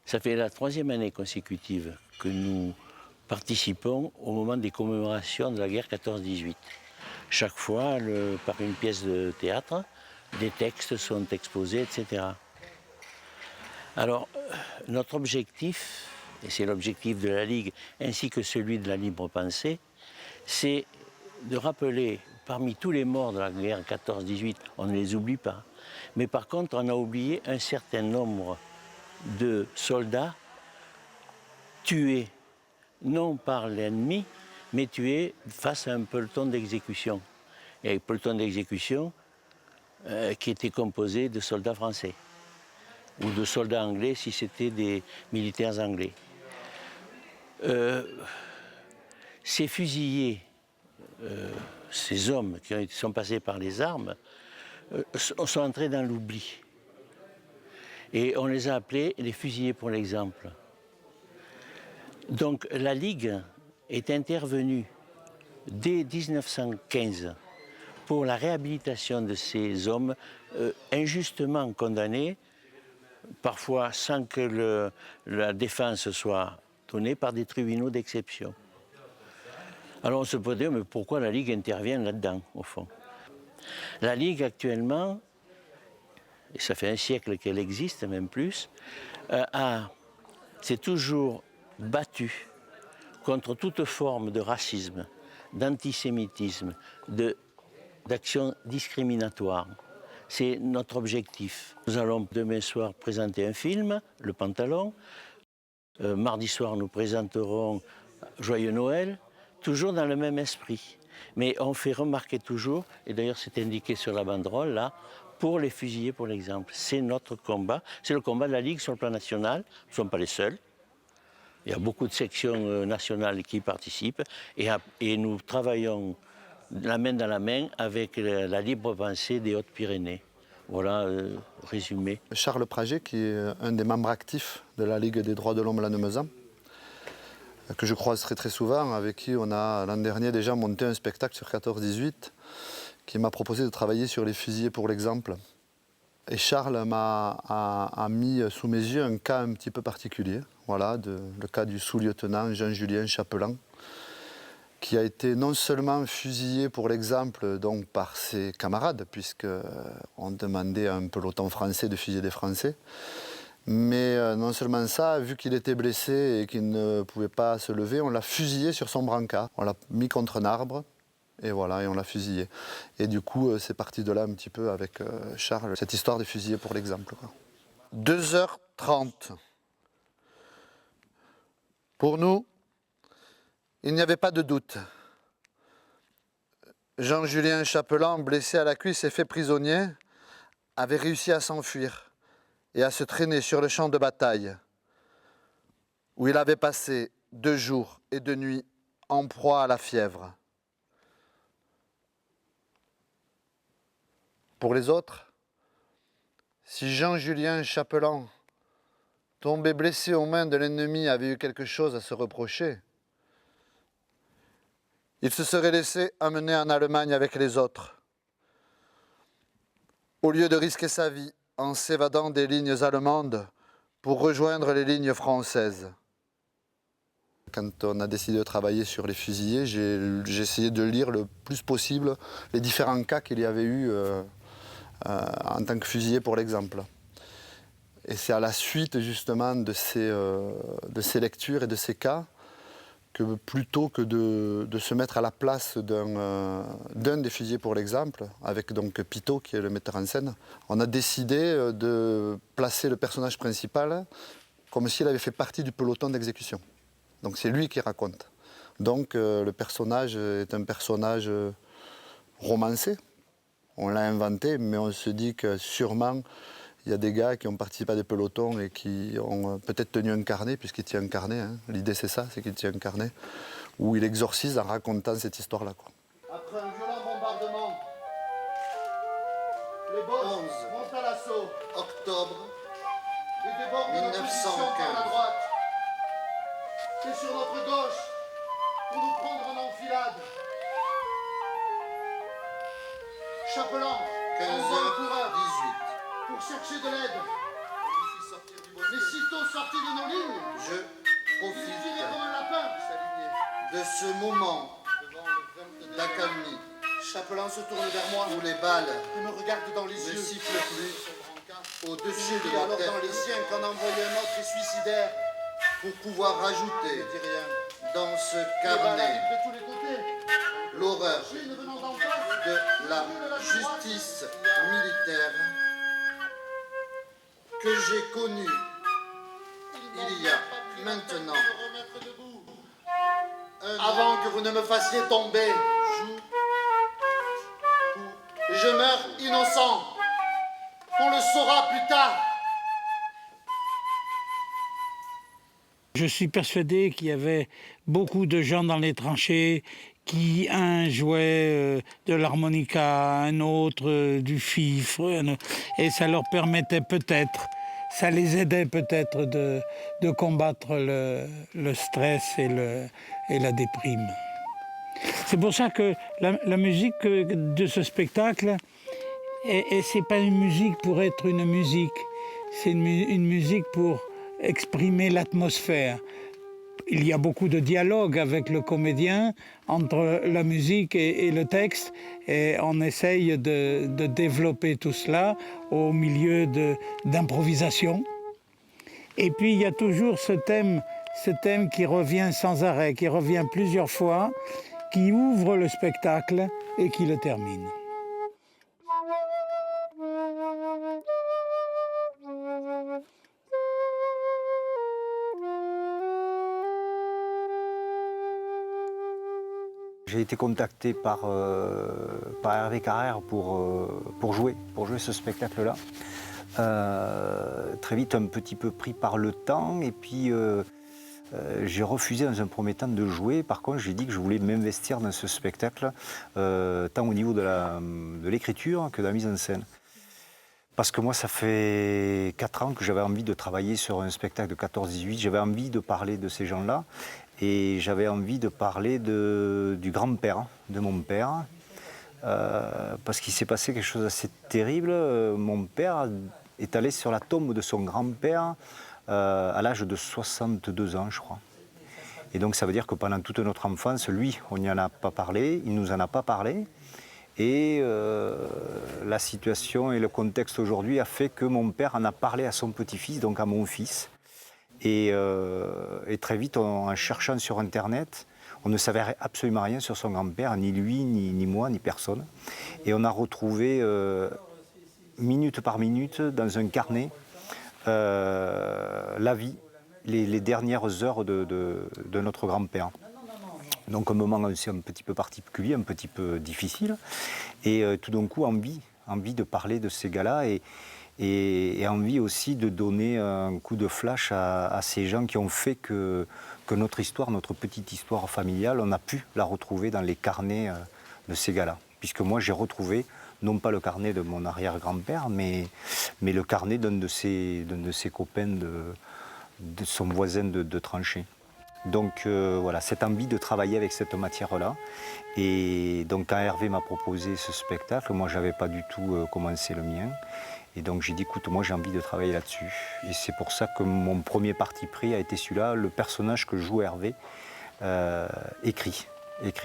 Ça fait la 3e année consécutive que nous participons au moment des commémorations de la guerre 14-18. Chaque fois, par une pièce de théâtre, des textes sont exposés, etc. Alors, notre objectif, et c'est l'objectif de la Ligue, ainsi que celui de la libre pensée, c'est de rappeler, parmi tous les morts de la guerre 14-18, on ne les oublie pas, mais par contre, on a oublié un certain nombre de soldats tués, non par l'ennemi, mais tués face à un peloton d'exécution. Et un peloton d'exécution qui était composé de soldats français, ou de soldats anglais si c'était des militaires anglais. Ces fusillés, ces hommes qui sont passés par les armes, sont entrés dans l'oubli. Et on les a appelés les fusillés pour l'exemple. Donc la Ligue est intervenue dès 1915 pour la réhabilitation de ces hommes injustement condamnés, parfois sans que la défense soit donnée par des tribunaux d'exception. Alors on se peut dire, mais pourquoi la Ligue intervient là-dedans, au fond? La Ligue actuellement, et ça fait un siècle qu'elle existe, même plus, s'est toujours battue contre toute forme de racisme, d'antisémitisme, d'action discriminatoire. C'est notre objectif. Nous allons demain soir présenter un film, Le Pantalon. Mardi soir, nous présenterons Joyeux Noël, toujours dans le même esprit. Mais on fait remarquer toujours, et d'ailleurs c'est indiqué sur la banderole, là, pour les fusillés, pour l'exemple. C'est notre combat, c'est le combat de la Ligue sur le plan national. Nous ne sommes pas les seuls. Il y a beaucoup de sections nationales qui y participent, et nous travaillons la main dans la main avec la libre pensée des Hautes-Pyrénées. Voilà, résumé. Charles Praget, qui est un des membres actifs de la Ligue des droits de l'homme Lannemezan, que je croise très souvent, avec qui on a l'an dernier déjà monté un spectacle sur 14-18, qui m'a proposé de travailler sur les fusillés pour l'exemple. Et Charles a mis sous mes yeux un cas un petit peu particulier, voilà, le cas du sous-lieutenant Jean-Julien Chapelan, qui a été non seulement fusillé pour l'exemple donc par ses camarades, puisqu'on demandait à un peloton français de fusiller des Français, mais non seulement ça, vu qu'il était blessé et qu'il ne pouvait pas se lever, on l'a fusillé sur son brancard. On l'a mis contre un arbre, et voilà, et on l'a fusillé. Et du coup, c'est parti de là un petit peu avec Charles, cette histoire de fusiller pour l'exemple. 2h30. Pour nous, il n'y avait pas de doute. Jean-Julien Chapelan, blessé à la cuisse et fait prisonnier, avait réussi à s'enfuir et à se traîner sur le champ de bataille, où il avait passé 2 jours et 2 nuits en proie à la fièvre. Pour les autres, si Jean-Julien Chapelan, tombé blessé aux mains de l'ennemi, avait eu quelque chose à se reprocher, il se serait laissé amener en Allemagne avec les autres, au lieu de risquer sa vie en s'évadant des lignes allemandes pour rejoindre les lignes françaises. Quand on a décidé de travailler sur les fusillés, j'ai essayé de lire le plus possible les différents cas qu'il y avait eu en tant que fusillé pour l'exemple. Et c'est à la suite justement de ces lectures et de ces cas que plutôt que de se mettre à la place d'un des fusillés pour l'exemple, avec donc Pitot qui est le metteur en scène, on a décidé de placer le personnage principal comme s'il avait fait partie du peloton d'exécution. Donc c'est lui qui raconte. Donc le personnage est un personnage romancé. On l'a inventé, mais on se dit que sûrement il y a des gars qui ont participé à des pelotons et qui ont peut-être tenu un carnet, puisqu'il tient un carnet. Hein. L'idée c'est ça, c'est qu'il tient un carnet, où il exorcise en racontant cette histoire-là. Après un violent bombardement, les Boches montent à l'assaut. Octobre Et débordent de l'opposition par la droite. C'est sur notre gauche pour nous prendre en enfilade. Chapelan, envoie un coureur 15h18. pour chercher de l'aide. On lui fit sortir du Mais sitôt sortis de nos lignes, je ils profite tiraient comme un lapin, s'aligner de ce moment devant le 22 d'accalmie Chapelain se tourne vers moi où les balles et me regarde dans les ne yeux. sifflent plus au-dessus de Et ma alors tête dans les siens qu'en envoyait un autre et suicidaire. pour pouvoir Je rajouter dis rien. dans ce Les balles carnet arrivent de tous les côtés. l'horreur Chine venant d'en face. de la justice militaire que j'ai connue il y a maintenant Avant que vous ne me fassiez tomber, je meurs innocent. On le saura plus tard. Je suis persuadé qu'il y avait beaucoup de gens dans les tranchées qui, un jouait de l'harmonica, un autre du fifre, et ça leur permettait peut-être, ça les aidait peut-être de combattre le stress et la déprime. C'est pour ça que la musique de ce spectacle, c'est pas une musique pour être une musique, c'est une musique pour exprimer l'atmosphère. Il y a beaucoup de dialogue avec le comédien entre la musique et le texte, et on essaye de développer tout cela au milieu d'improvisation. Et puis il y a toujours ce thème qui revient sans arrêt, qui revient plusieurs fois, qui ouvre le spectacle et qui le termine. J'ai été contacté par Hervé Carrère pour jouer ce spectacle-là. Très vite, un petit peu pris par le temps, et puis j'ai refusé dans un premier temps de jouer. Par contre, j'ai dit que je voulais m'investir dans ce spectacle, tant au niveau de l'écriture que de la mise en scène. Parce que moi, ça fait 4 ans que j'avais envie de travailler sur un spectacle de 14-18. J'avais envie de parler de ces gens-là. Et j'avais envie de parler du grand-père de mon père. Parce qu'il s'est passé quelque chose d'assez terrible. Mon père est allé sur la tombe de son grand-père à l'âge de 62 ans, je crois. Et donc ça veut dire que pendant toute notre enfance, lui, on n'y en a pas parlé, il ne nous en a pas parlé. Et la situation et le contexte aujourd'hui a fait que mon père en a parlé à son petit-fils, donc à mon fils. Et très vite, en cherchant sur Internet, on ne savait absolument rien sur son grand-père, ni lui, ni moi, ni personne. Et on a retrouvé, minute par minute, dans un carnet, la vie, les dernières heures de notre grand-père. Donc un moment aussi un petit peu particulier, un petit peu difficile. Et tout d'un coup, envie de parler de ces gars-là. Et envie aussi de donner un coup de flash à ces gens qui ont fait que notre histoire, notre petite histoire familiale, on a pu la retrouver dans les carnets de ces gars-là. Puisque moi, j'ai retrouvé, non pas le carnet de mon arrière-grand-père, mais le carnet d'un de ses copains, de son voisin de tranchée. Donc voilà, cette envie de travailler avec cette matière-là. Et donc quand Hervé m'a proposé ce spectacle, moi, je n'avais pas du tout commencé le mien. Et donc j'ai dit, écoute, moi j'ai envie de travailler là-dessus. Et c'est pour ça que mon premier parti pris a été celui-là, le personnage que joue Hervé, écrit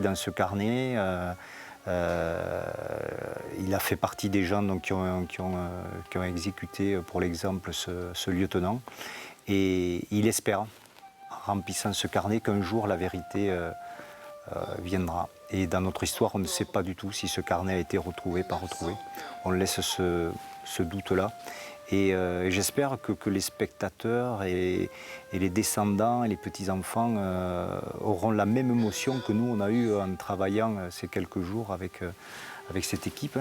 dans ce carnet. Il a fait partie des gens donc, qui ont exécuté, pour l'exemple, ce lieutenant. Et il espère, en remplissant ce carnet, qu'un jour la vérité viendra. Et dans notre histoire, on ne sait pas du tout si ce carnet a été retrouvé, pas retrouvé. On laisse ce doute-là. Et j'espère que les spectateurs et les descendants et les petits-enfants auront la même émotion que nous, on a eu en travaillant ces quelques jours avec cette équipe.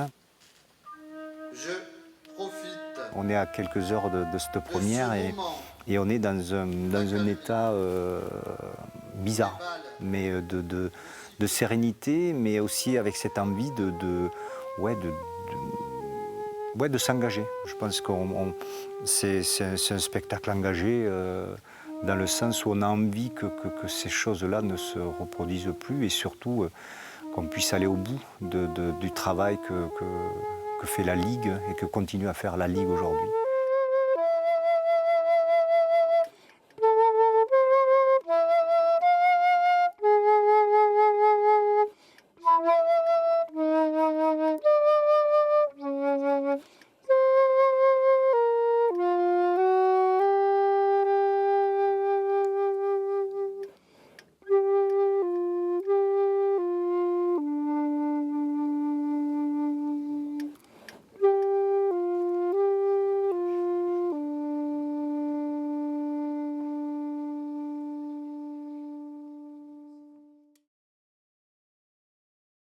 je profite On est à quelques heures de cette première et on est dans un état bizarre, mais de sérénité, mais aussi avec cette envie de s'engager. Je pense que c'est un spectacle engagé dans le sens où on a envie que ces choses-là ne se reproduisent plus et surtout qu'on puisse aller au bout du travail que fait la Ligue et que continue à faire la Ligue aujourd'hui.